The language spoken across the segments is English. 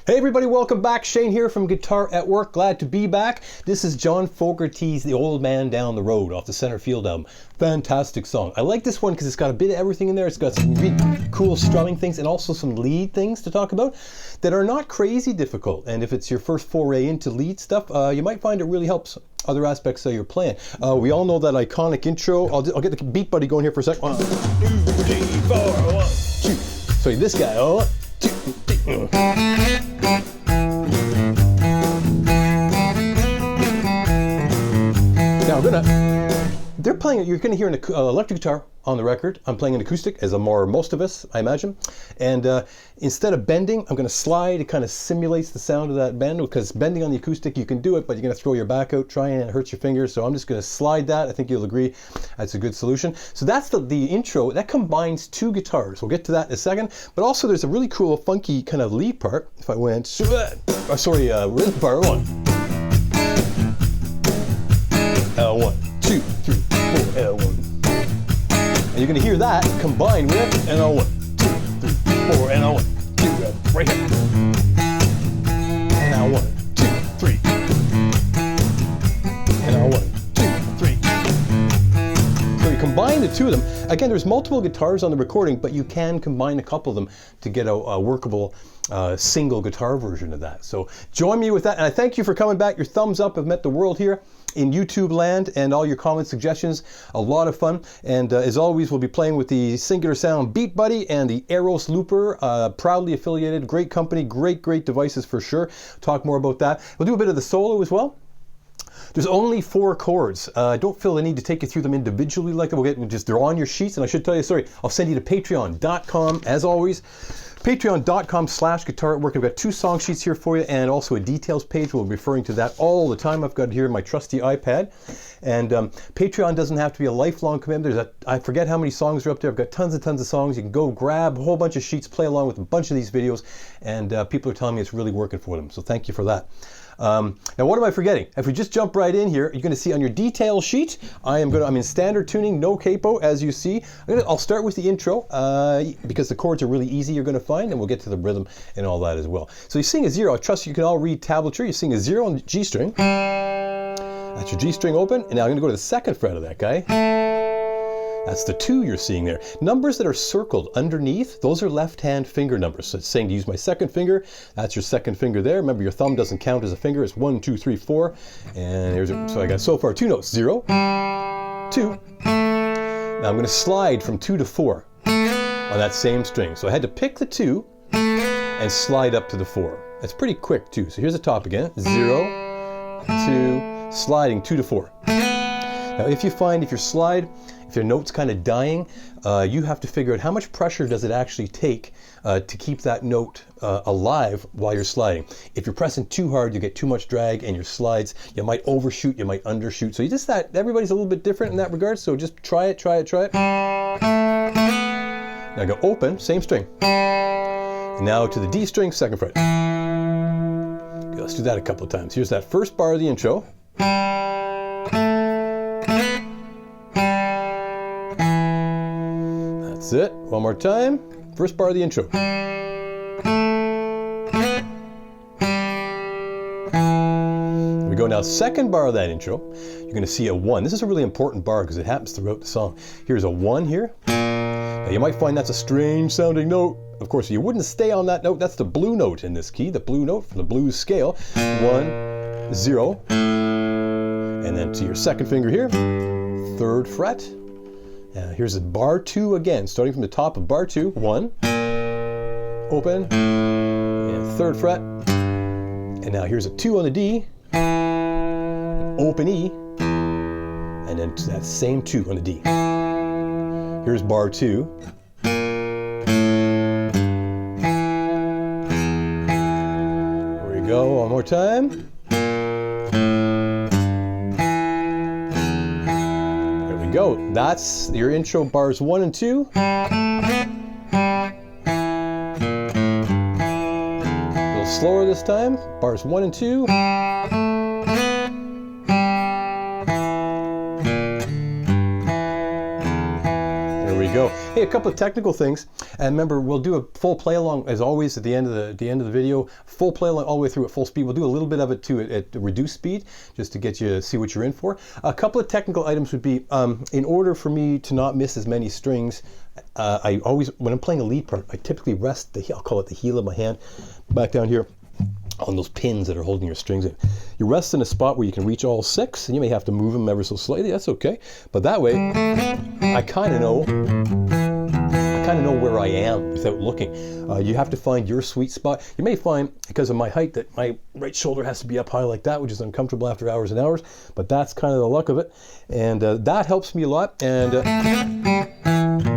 Hey everybody, welcome back. Shane here from Guitar at Work. Glad to be back. This is John Fogerty's The Old Man Down the Road off the Center Field album. Fantastic song. I like this one because it's got a bit of everything in there. It's got some really cool strumming things and also some lead things to talk about that are not crazy difficult. And if it's your first foray into lead stuff, you might find it really helps other aspects of your playing. We all know that iconic intro. I'll get the BeatBuddy going here for a sec. 1, 2, 3, 4, 1, 2. So this guy, 1, 2, 3. Now they're playing, you're gonna hear an electric guitar on the record. I'm playing an acoustic, as most of us, I imagine. And instead of bending, I'm gonna slide. It kind of simulates the sound of that bend, because bending on the acoustic, you can do it, but you're gonna throw your back out, trying, and it hurts your fingers. So I'm just gonna slide that. I think you'll agree that's a good solution. So that's the intro. That combines two guitars. We'll get to that in a second. But also there's a really cool, funky kind of lead part. If I went, rhythm part, 1. 1, 2, 3, 4, L1. And you're going to hear that combined with an L1, 2, 3, 4, and L1, 2, right here. And L1, 2, 3. And L1, 2, 3. So you combine the two of them. Again, there's multiple guitars on the recording, but you can combine a couple of them to get a workable single guitar version of that. So join me with that. And I thank you for coming back. Your thumbs up have meant the world here in YouTube land, and all your comments, suggestions, a lot of fun. And as always, we'll be playing with the Singular Sound BeatBuddy and the AEROS Looper, proudly affiliated, great company, great devices for sure. Talk more about that. We'll do a bit of the solo as well. There's only 4 chords. I don't feel the need to take you through them individually like that. They're on your sheets, and I should tell you, I'll send you to patreon.com as always. Patreon.com/guitaratwork. I've got 2 song sheets here for you, and also a details page. We'll be referring to that all the time. I've got it here in my trusty iPad. And Patreon doesn't have to be a lifelong commitment. I forget how many songs are up there. I've got tons and tons of songs. You can go grab a whole bunch of sheets, play along with a bunch of these videos, and people are telling me it's really working for them. So thank you for that. Now what am I forgetting? If we just jump right in here, you're going to see on your detail sheet, I'm in standard tuning, no capo, as you see. I'll start with the intro because the chords are really easy, you're going to find, and we'll get to the rhythm and all that as well. So you're seeing a 0. I trust you can all read tablature. You're seeing a 0 on the G string. That's your G string open, and now I'm going to go to the 2nd fret of that guy. That's the 2 you're seeing there. Numbers that are circled underneath, those are left-hand finger numbers. So it's saying to use my 2nd finger. That's your 2nd finger there. Remember, your thumb doesn't count as a finger. It's 1, 2, 3, 4. And so I got so far 2 notes. 0, 2. Now I'm going to slide from 2 to 4 on that same string. So I had to pick the 2 and slide up to the 4. That's pretty quick too. So here's the top again. 0, 2, sliding 2 to 4. Now if your note's kind of dying, you have to figure out how much pressure does it actually take to keep that note alive while you're sliding. If you're pressing too hard, you get too much drag, and your slides, you might overshoot, you might undershoot. So everybody's a little bit different in that regard, so just try it. Now go open, same string. Now to the D string, 2nd fret. Okay, let's do that a couple of times. Here's that first bar of the intro. That's it. One more time. First bar of the intro. Here we go now. 2nd bar of that intro. You're going to see a 1. This is a really important bar because it happens throughout the song. Here's a 1 here. Now you might find that's a strange sounding note. Of course, you wouldn't stay on that note. That's the blue note in this key, the blue note from the blues scale. 1, 0. And then to your 2nd finger here, 3rd fret. Here's a bar 2 again, starting from the top of bar 2, 1, open, and 3rd fret. And now here's a 2 on the D, open E, and then that same 2 on the D. Here's bar 2. There we go, one more time. Go. That's your intro bars 1 and 2. A little slower this time. Bars 1 and 2. There we go. Hey, a couple of technical things, and remember, we'll do a full play along as always at the end of the video. Full play along all the way through at full speed. We'll do a little bit of it too at reduced speed, just to get you to see what you're in for. A couple of technical items would be, in order for me to not miss as many strings, I always, when I'm playing a lead part, I typically rest I'll call it the heel of my hand back down here on those pins that are holding your strings in. You rest in a spot where you can reach all 6, and you may have to move them ever so slightly. That's okay, but that way I kind of know where I am without looking. You have to find your sweet spot. You may find, because of my height, that my right shoulder has to be up high like that, which is uncomfortable after hours and hours, but that's kind of the luck of it, and that helps me a lot. And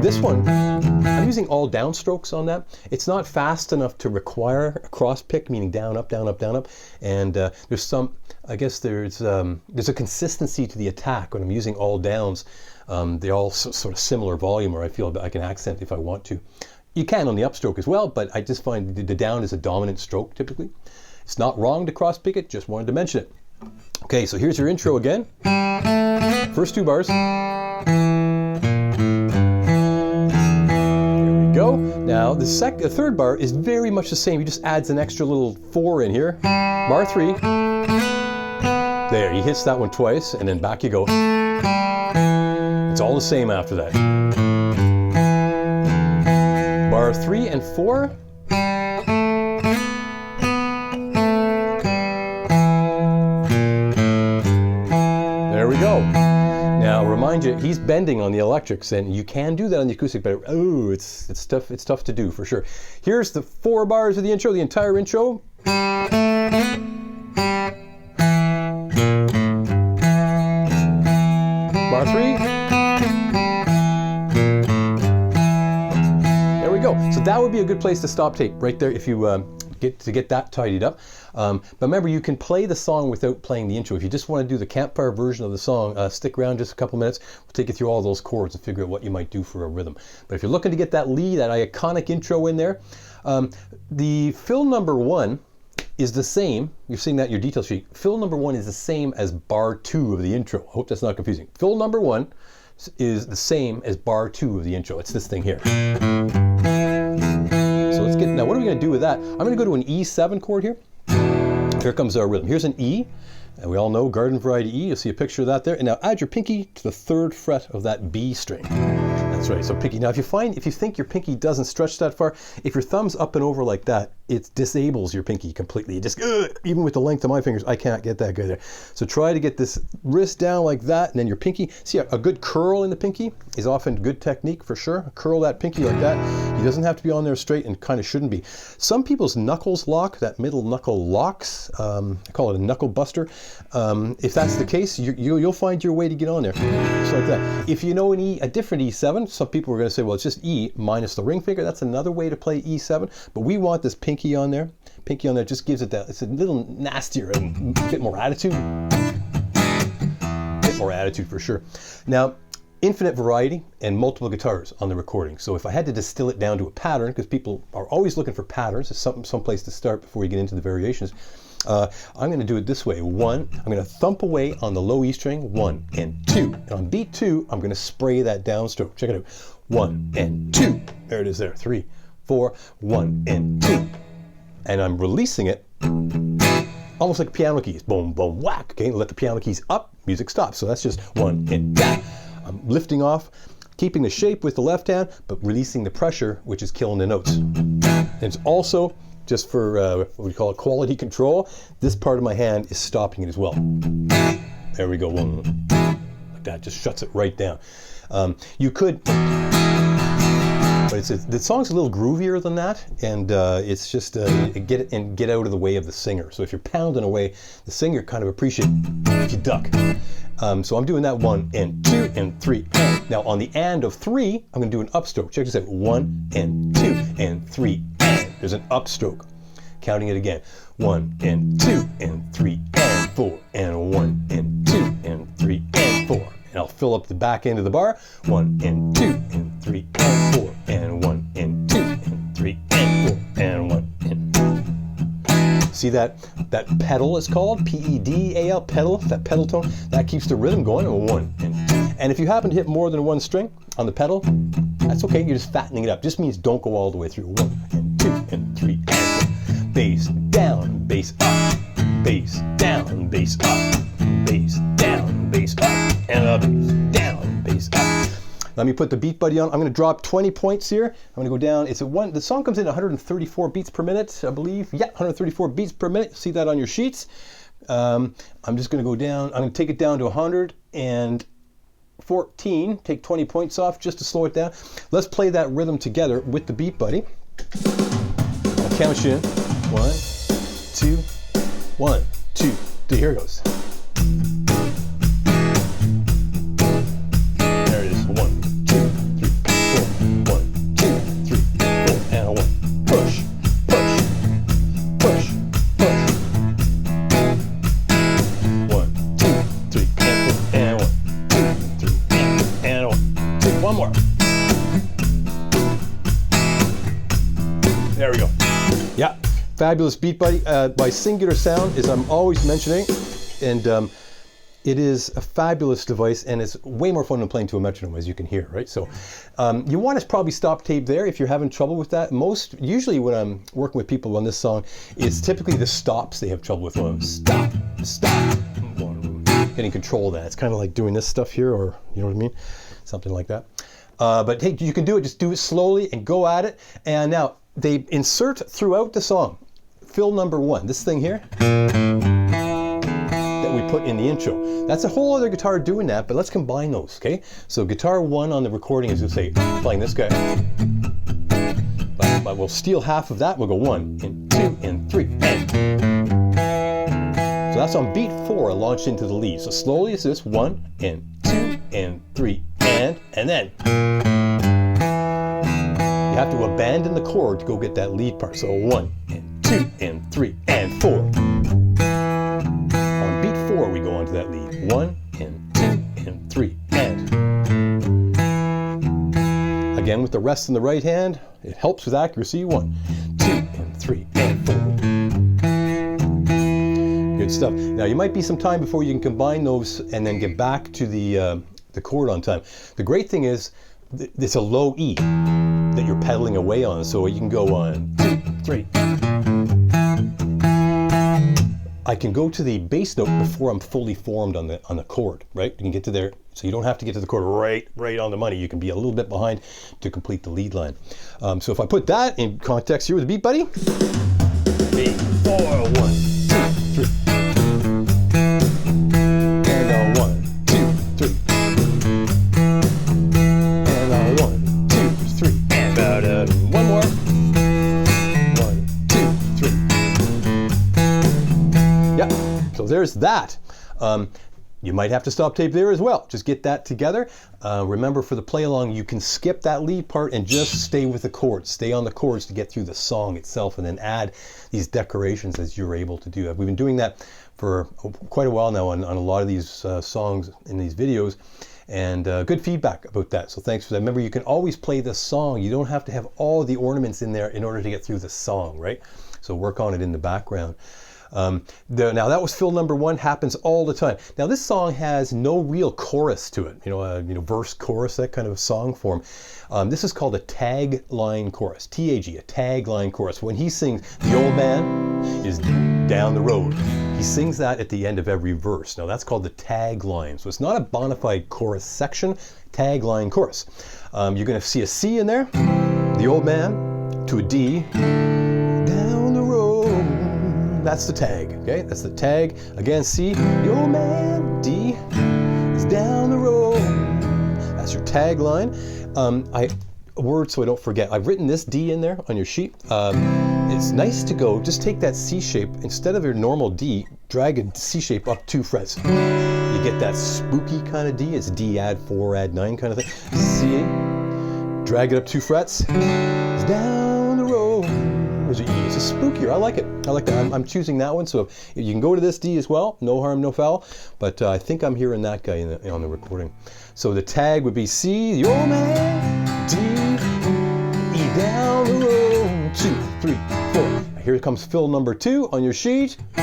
this one, I'm using all downstrokes on that. It's not fast enough to require a cross pick, meaning down, up, down, up, down, up. And there's some, I guess there's a consistency to the attack when I'm using all downs. They're all sort of similar volume, or I feel I can accent if I want to. You can on the upstroke as well, but I just find the down is a dominant stroke typically. It's not wrong to cross pick it, just wanted to mention it. Okay, so here's your intro again. First 2 bars. Go. Now the third bar is very much the same. He just adds an extra little 4 in here. Bar 3. There, he hits that one twice, and then back you go. It's all the same after that. Bar 3 and 4. There we go. Now, remind you, he's bending on the electrics, and you can do that on the acoustic, but oh, it's tough. It's tough to do for sure. Here's the 4 bars of the intro, the entire intro. Bar 3. There we go. So that would be a good place to stop tape right there if you get that tidied up. But remember, you can play the song without playing the intro. If you just want to do the campfire version of the song, stick around just a couple minutes. We'll take you through all those chords and figure out what you might do for a rhythm. But if you're looking to get that lead, that iconic intro in there, the fill number 1 is the same. You're seeing that in your detail sheet. Fill number 1 is the same as bar 2 of the intro. I hope that's not confusing. Fill number 1 is the same as bar 2 of the intro. It's this thing here. So let's get, now what are we going to do with that? I'm going to go to an E7 chord here. Here comes our rhythm. Here's an E, and we all know garden variety E. You'll see a picture of that there. And now add your pinky to the 3rd fret of that B string. That's right, so pinky. Now if you think your pinky doesn't stretch that far, if your thumb's up and over like that, it disables your pinky completely. It just, even with the length of my fingers, I can't get that good there. So try to get this wrist down like that, and then your pinky, see a good curl in the pinky is often good technique for sure. Curl that pinky like that. He doesn't have to be on there straight, and kind of shouldn't be. Some people's knuckles lock, that middle knuckle locks. I call it a knuckle buster. If that's the case, you'll find your way to get on there, just like that. If you know a different E7, some people are going to say, well, it's just E minus the ring finger. That's another way to play E7, but we want this pinky on there. Pinky on there just gives it that, it's a little nastier and a bit more attitude. A bit more attitude for sure. Now, infinite variety and multiple guitars on the recording. So if I had to distill it down to a pattern, because people are always looking for patterns, it's some place to start before you get into the variations. I'm going to do it this way. 1, I'm going to thump away on the low E string, 1 and 2. And on beat 2, I'm going to spray that downstroke. Check it out. 1 and 2. There it is there. 3, 4, 1 and 2. And I'm releasing it almost like piano keys. Boom, boom, whack. Okay, let the piano keys up, music stops. So that's just 1 and 2. I'm lifting off, keeping the shape with the left hand, but releasing the pressure, which is killing the notes. And it's also, just for what we call quality control, this part of my hand is stopping it as well. There we go, 1. Like that, just shuts it right down. You could, but the song's a little groovier than that, and it's just get out of the way of the singer. So if you're pounding away, the singer kind of appreciates if you duck. So I'm doing that 1 and 2 and 3. Now on the and of 3, I'm going to do an upstroke. Check this out. 1 and 2 and 3. There's an upstroke. Counting it again. 1 and 2 and 3 and 4 and 1 and 2 and 3 and 4. And I'll fill up the back end of the bar. 1 and 2 and 3 and 4 and 1 and 2 and 3 and 4 and 1 and 2. See that pedal is called P-E-D-A-L, pedal, that pedal tone, that keeps the rhythm going. 1 and 2. And if you happen to hit more than one string on the pedal, That's okay, you're just fattening it up. Just means don't go all the way through. 1 and 2 and 3 and 4. Bass down, bass up, bass down, bass up, bass down, bass up, and a bass down, bass up. Let me put the BeatBuddy on. I'm going to drop 20 points here. I'm going to go down. It's the song comes in 134 beats per minute, I believe. Yeah, 134 beats per minute. See that on your sheets. I'm just going to go down. I'm going to take it down to 114. Take 20 points off just to slow it down. Let's play that rhythm together with the BeatBuddy. I'll count you in. 1, 2, 1, 2, 3. Here it goes. There it is. 1, 2, 3, 4. 1, 2, 3, 4. And a 1. Push, push, push, push. 1, 2, 3, and 4. And 1, 2, 3, and 1, 2. One more. There we go. Yeah. Fabulous BeatBuddy by Singular Sound, as I'm always mentioning, and it is a fabulous device, and it's way more fun than playing to a metronome, as you can hear, right? So you want to probably stop tape there if you're having trouble with that. Usually when I'm working with people on this song, it's typically the stops they have trouble with. Stop, stop, getting control of that. It's kind of like doing this stuff here, or you know what I mean? Something like that. But hey, you can do it, just do it slowly and go at it. And now they insert throughout the song fill number 1, this thing here that we put in the intro. That's a whole other guitar doing that, but let's combine those, okay? So guitar 1 on the recording is, let's say, playing this guy. But we'll steal half of that. We'll go 1 and 2 and 3 and. So that's on beat 4, launched into the lead. So slowly it's this 1 and 2 and 3 and then. You have to abandon the chord to go get that lead part. So 1 and 2 and 3 and 4. On beat 4 we go on to that lead. 1 and 2 and 3 and. Again with the rest in the right hand, it helps with accuracy. 1, 2 and 3 and 4. Good stuff. Now you might be some time before you can combine those and then get back to the chord on time. The great thing is it's a low E that you're pedaling away on, so you can go on 2, 3. I can go to the bass note before I'm fully formed on the chord, right? You can get to there, so you don't have to get to the chord right on the money. You can be a little bit behind to complete the lead line. So if I put that in context here with the BeatBuddy, beat 4, 1, 2, 3, and a 1, 2, 3, and a 1, 2, 3, and one more. 1, 2, 3. Yeah, so there's that. You might have to stop tape there as well. Just get that together. Remember, for the play along, you can skip that lead part and just stay with the chords. Stay on the chords to get through the song itself, and then add these decorations as you're able to do that. We've been doing that for quite a while now on a lot of these songs in these videos, and good feedback about that. So thanks for that. Remember, you can always play the song. You don't have to have all the ornaments in there in order to get through the song, right? So work on it in the background. Now that was fill number 1, happens all the time. Now this song has no real chorus to it, verse, chorus, that kind of song form. This is called a tagline chorus, T-A-G, a tagline chorus. When he sings, the old man is down the road, he sings that at the end of every verse. Now that's called the tagline. So it's not a bona fide chorus section, tagline chorus. You're going to see a C in there, the old man, to a D, down the road. That's the tag, okay? That's the tag. Again, C, the old man, D, is down the road. That's your tagline. A word so I don't forget. I've written this D in there on your sheet. It's nice to go, just take that C shape, instead of your normal D, drag a C shape up 2 frets. You get that spooky kind of D. It's D add 4, add 9 kind of thing. C, drag it up 2 frets. It's down the road. There's an E. It's a spookier. I like it. I like that. I'm choosing that one. So if you can go to this D as well. No harm, no foul. But I think I'm hearing that guy on the recording. So the tag would be C, the old man, D, E down the road, 2, 3, 4. Here comes fill number 2 on your sheet. Do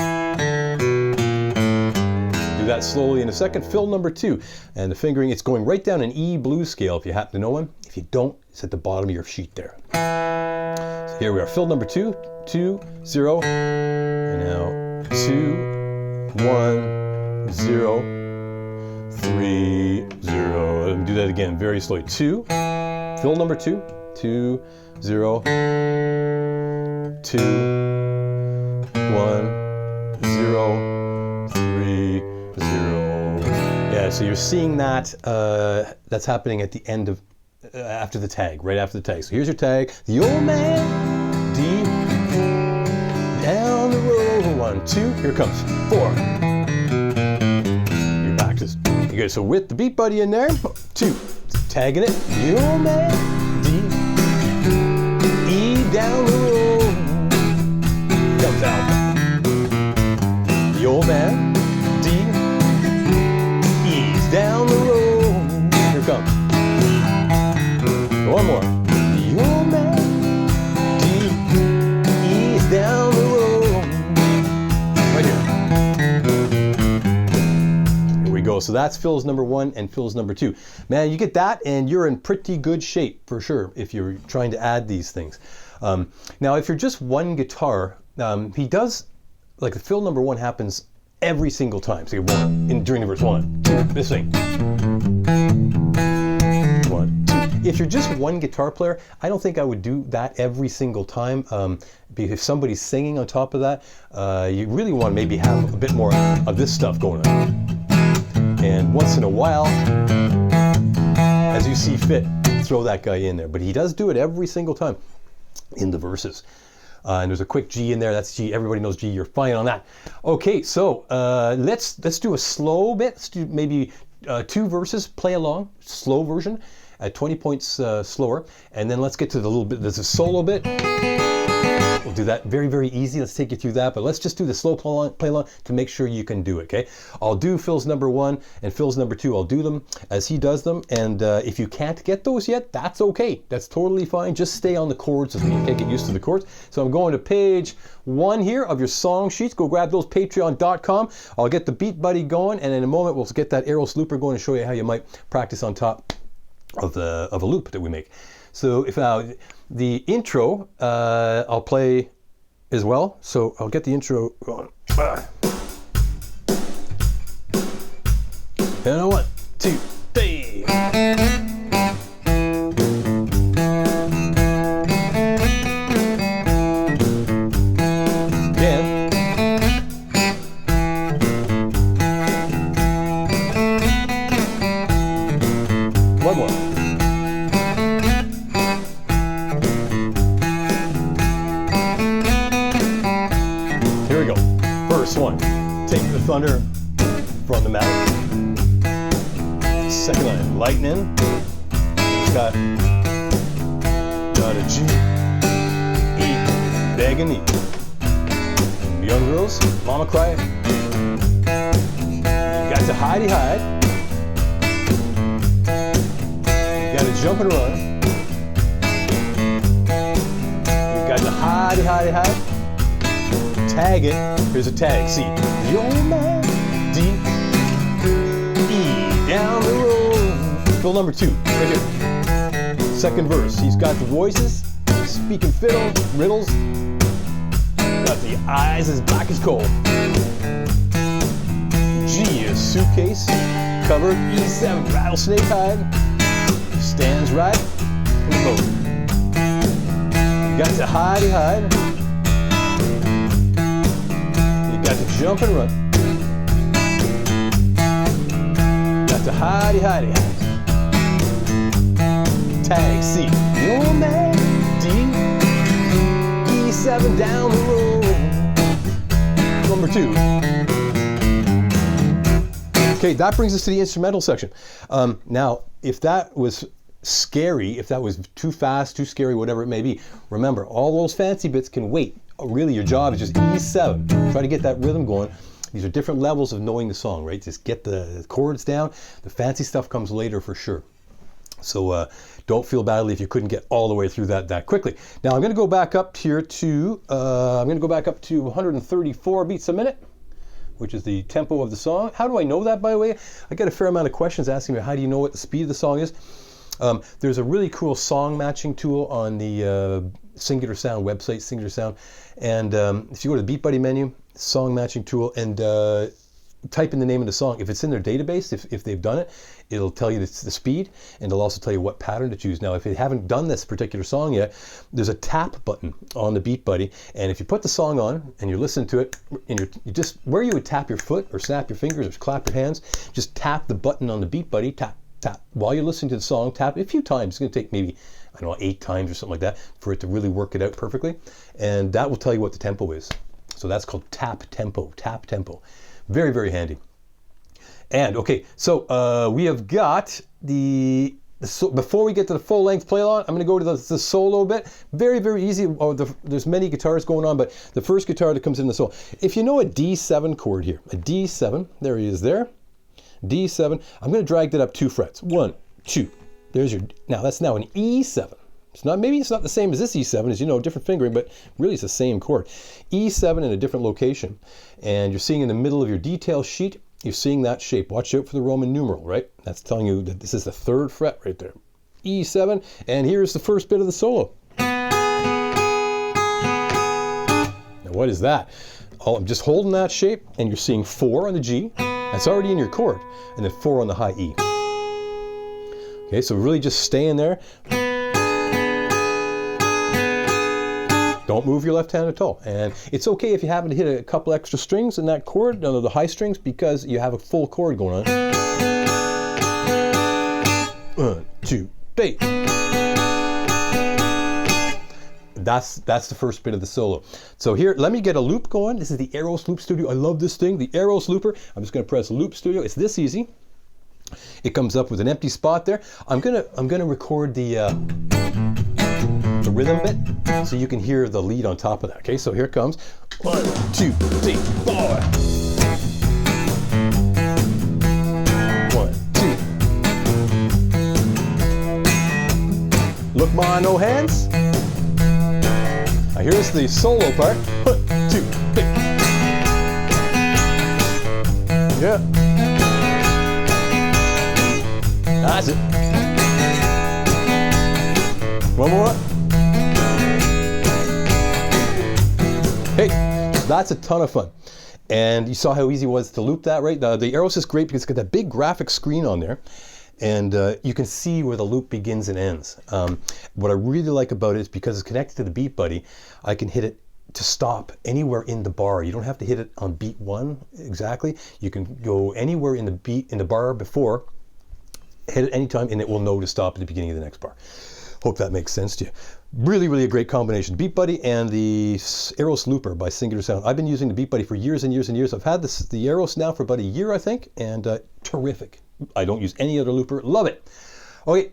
do that slowly in a second. Fill number 2. And the fingering, it's going right down an E blues scale if you happen to know one. If you don't, it's at the bottom of your sheet there. So here we are. Fill number 2, 2, 0. And now 2, 1, 0, 3, 0. And do that again very slowly. 2. Fill number 2, 2, 0, 2, 1, 0, 3, 0. Yeah, so you're seeing that that's happening at the end of, after the tag, right after the tag. So here's your tag. The old man, D, down the road. 1, 2, here it comes. 4. You're back to, okay, so with the BeatBuddy in there, 2, tagging it. The old man, D, E, down the road. Comes out. The old man, D, E's down the road. Here it comes. One more. The old man, D, E's down the road. Right here. Here we go. So that's fills number 1 and fills number 2. Man, you get that and you're in pretty good shape for sure if you're trying to add these things. Now, if you're just one guitar, he does, like the fill number 1 happens every single time. So you get 1 during the verse. 1, 2, this thing. 1, 2. If you're just one guitar player, I don't think I would do that every single time. Because if somebody's singing on top of that, you really want to maybe have a bit more of this stuff going on. And once in a while, as you see fit, throw that guy in there. But he does do it every single time in the verses. And there's a quick G in there. That's G. Everybody knows G. You're fine on that. Okay, so let's do a slow bit. Let's do maybe 2 verses. Play along, slow version, at 20 points slower. And then let's get to the little bit. There's a solo bit. We'll do that very, very easy. Let's take you through that. But let's just do the slow play along to make sure you can do it. Okay. I'll do fills number 1 and fills number 2. I'll do them as he does them. And if you can't get those yet, that's okay. That's totally fine. Just stay on the chords so you can get used to the chords. So I'm going to page 1 here of your song sheets. Go grab those, patreon.com. I'll get the BeatBuddy going, and in a moment we'll get that Aeros Looper going and show you how you might practice on top of a loop that we make. So if the intro, I'll play as well. So I'll get the intro going. And 1, 2, 3. Again. One more. Here we go. First one. Take the thunder from the mountain. Second line, lightning. It's got a G, E, begging E. Young girls, mama cry. You got to hidey hide. You got to jump and run. You got to hidey hidey hide. Tag it. Here's a tag. See, the old man, D, E, down the road. Fill number 2, right here. Second verse. He's got the voices, speaking fiddle, riddles. Got the eyes as black as coal. G is suitcase, covered. E7, rattlesnake hide. Stands right in the boat. You got to hidey hide. Got to jump and run. Got to hidey hidey hide. Tag C. The old man, D, E7 down the road. Number 2. Okay, that brings us to the instrumental section. Now, if that was scary, if that was too fast, too scary, whatever it may be, remember, all those fancy bits can wait. Really, your job is just E7. Try to get that rhythm going. These are different levels of knowing the song, right? Just get the chords down. The fancy stuff comes later for sure. So don't feel badly if you couldn't get all the way through that quickly. Now I'm going to go back up here to 134 beats a minute. which is the tempo of the song. How do I know that, by the way? I get a fair amount of questions asking me, how do you know what the speed of the song is? There's a really cool song matching tool on the Singular Sound website, Singular Sound. And if you go to the BeatBuddy menu, song matching tool, and type in the name of the song. If it's in their database, if they've done it, it'll tell you the speed, and it'll also tell you what pattern to choose. Now, if you haven't done this particular song yet, there's a tap button on the BeatBuddy, and if you put the song on and you listen to it, and you just, where you would tap your foot or snap your fingers or clap your hands, just tap the button on the BeatBuddy, tap, tap. While you're listening to the song, tap a few times. It's going to take maybe, I don't know, 8 times or something like that for it to really work it out perfectly, and that will tell you what the tempo is. So that's called tap tempo, tap tempo. Very, very handy. And okay, so we have got before we get to the full length play along, I'm going to go to the solo bit. Very, very easy. There's many guitars going on, but the first guitar that comes in the solo. If you know a D7 chord here, a D7, there he is there, D7, I'm going to drag that up 2 frets. 1, 2. There's your, now that's now an E7. Maybe it's not the same as this E7, as you know, different fingering, but really it's the same chord. E7 in a different location. And you're seeing in the middle of your detail sheet, you're seeing that shape. Watch out for the Roman numeral, right? That's telling you that this is the 3rd fret right there. E7, and here's the first bit of the solo. Now what is that? Oh, I'm just holding that shape, and you're seeing 4 on the G. That's already in your chord. And then 4 on the high E. Okay, so really just stay in there. Don't move your left hand at all. And it's okay if you happen to hit a couple extra strings in that chord, none of the high strings, because you have a full chord going on. 1, 2, 3. That's the first bit of the solo. So here, let me get a loop going. This is the AEROS Loop Studio. I love this thing, the AEROS Looper. I'm just going to press Loop Studio. It's this easy. It comes up with an empty spot there. I'm gonna record the rhythm bit so you can hear the lead on top of that. Okay, so here it comes. 1, 2, 3, 4. 1, 2. Look, ma, no hands. Now here's the solo part. 1, 2, 3. Yeah. That's it. One more. Hey, that's a ton of fun. And you saw how easy it was to loop that, right? The AEROS is great because it's got that big graphic screen on there. And you can see where the loop begins and ends. What I really like about it is because it's connected to the BeatBuddy, I can hit it to stop anywhere in the bar. You don't have to hit it on beat 1 exactly. You can go anywhere in the bar before, hit it anytime, and it will know to stop at the beginning of the next bar. Hope that makes sense to you. Really, really a great combination. BeatBuddy and the AEROS Looper by Singular Sound. I've been using the BeatBuddy for years and years and years. I've had the AEROS now for about a year, I think, and terrific. I don't use any other looper. Love it. Okay,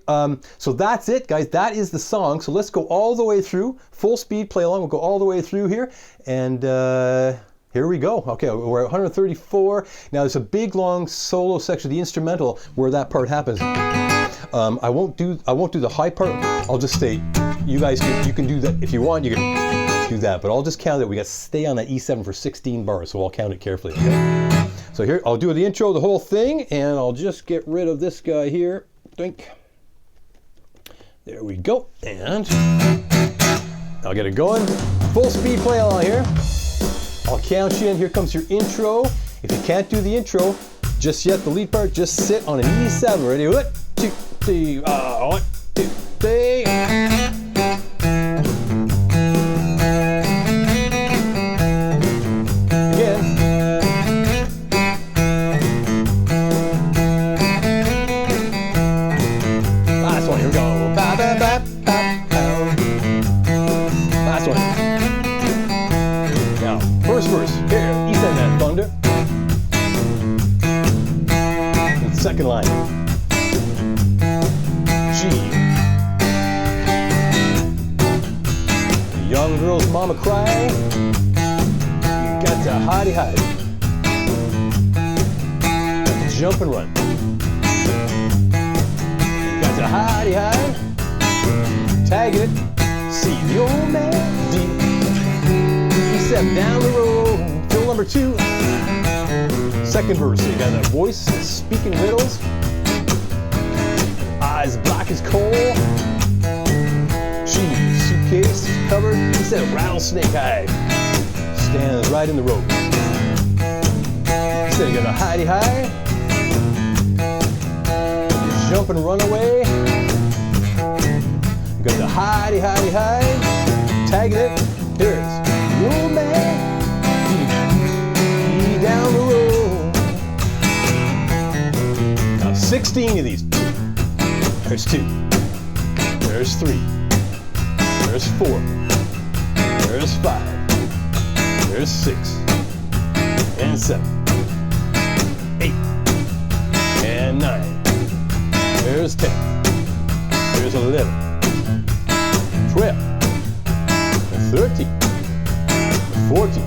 so that's it, guys. That is the song. So let's go all the way through. Full speed play along. We'll go all the way through here. And here we go. Okay, we're at 134. Now there's a big long solo section, the instrumental, where that part happens. I won't do the high part. I'll just say, you guys you can do that if you want. You can do that, but I'll just count it. We got to stay on that E7 for 16 bars, so I'll count it carefully. Okay? So here, I'll do the intro, the whole thing, and I'll just get rid of this guy here. Think. There we go, and I'll get it going. Full speed play along here. I'll count you in. Here comes your intro. If you can't do the intro just yet, the lead part, just sit on an E7. Ready? 1, 2, 3. 1, 2, 3. Again. Last one. Here we go. Ba, ba, ba, ba, ba. Last one. Now, first verse. Here, E7 that thunder. And second line. G. The young girl's mama cry. You got to hidey hide. Got to jump and run. You got to hidey hide. Tag it. See the old man D. He stepped down the road. Fill number 2. Second verse, so you got that voice speaking riddles. Eyes black as coal. Shoes, suitcase covered. He said a rattlesnake hide. Stands right in the road. He said you got a hidey high. Jump and run away. You got the hidey hidey high. Tagging it. Here it is. Oh man. Down the road. Now 16 of these. There's 2. There's 3. There's 4. There's 5. There's 6. And 7. 8. And 9. There's 10. There's 11. 12. 13. 14.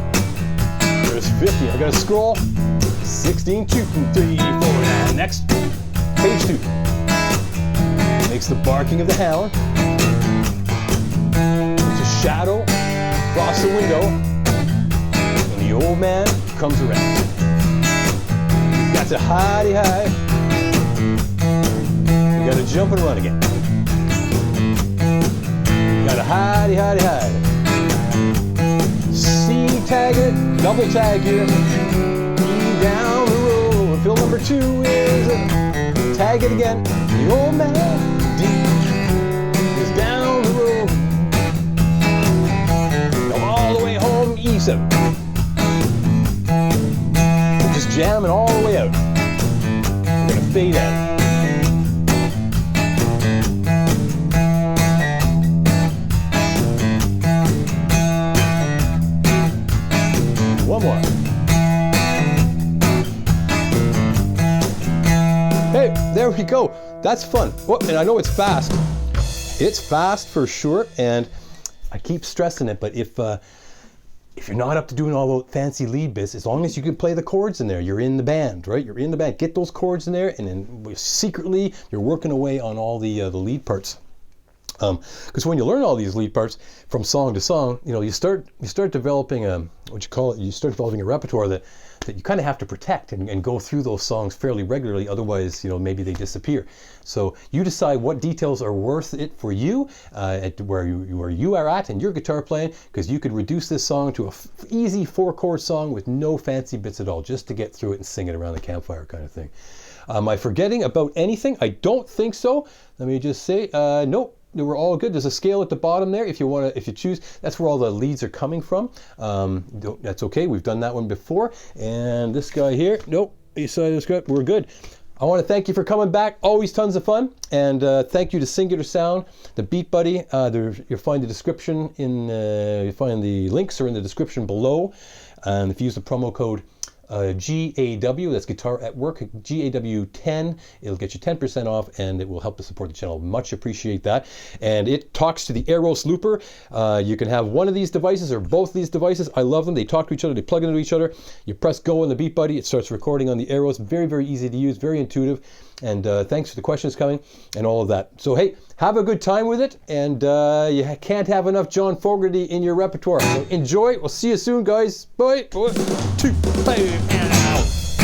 There's 15. I gotta scroll. 16, 2, 3, 4. And next, page 2. Makes the barking of the hound. There's a shadow across the window. And the old man comes around. Got to hidey high. You gotta jump and run again. Gotta hidey hidey hide. C tag it, double tag here. E down the road. Fill number 2 is tag it again. The old man D is down the road. Come all the way home, E7. We're just jamming all the way out. We're gonna fade out. One more. Hey, there we go. That's fun. Oh, and I know it's fast. It's fast for sure, and I keep stressing it, but if you're not up to doing all the fancy lead bits, as long as you can play the chords in there, you're in the band, right? You're in the band. Get those chords in there, and then secretly, you're working away on all the lead parts. Because when you learn all these lead parts from song to song, you know, you start developing you start developing a repertoire that you kind of have to protect and go through those songs fairly regularly. Otherwise, you know, maybe they disappear. So you decide what details are worth it for you, at where you are at in your guitar playing, because you could reduce this song to a easy 4-chord song with no fancy bits at all, just to get through it and sing it around the campfire kind of thing. Am I forgetting about anything? I don't think so. Let me just say, nope. We're all good. There's a scale at the bottom there if you choose. That's where all the leads are coming from. That's okay. We've done that one before. And this guy here, nope. We're good. I want to thank you for coming back. Always tons of fun. And thank you to Singular Sound, the BeatBuddy. You'll find the description you'll find the links are in the description below. And if you use the promo code GAW, that's Guitar at Work, GAW10, it'll get you 10% off, and it will help to support the channel. Much appreciate that. And it talks to the Aeros Looper. You can have one of these devices or both of these devices. I love them. They talk to each other. They plug into each other. You press go on the BeatBuddy. It starts recording on the Aeros. Very, very easy to use. Very intuitive. And thanks for the questions coming and all of that. So, hey, have a good time with it. And you can't have enough John Fogerty in your repertoire. So enjoy. We'll see you soon, guys. Bye. 1, 2, 3, and out.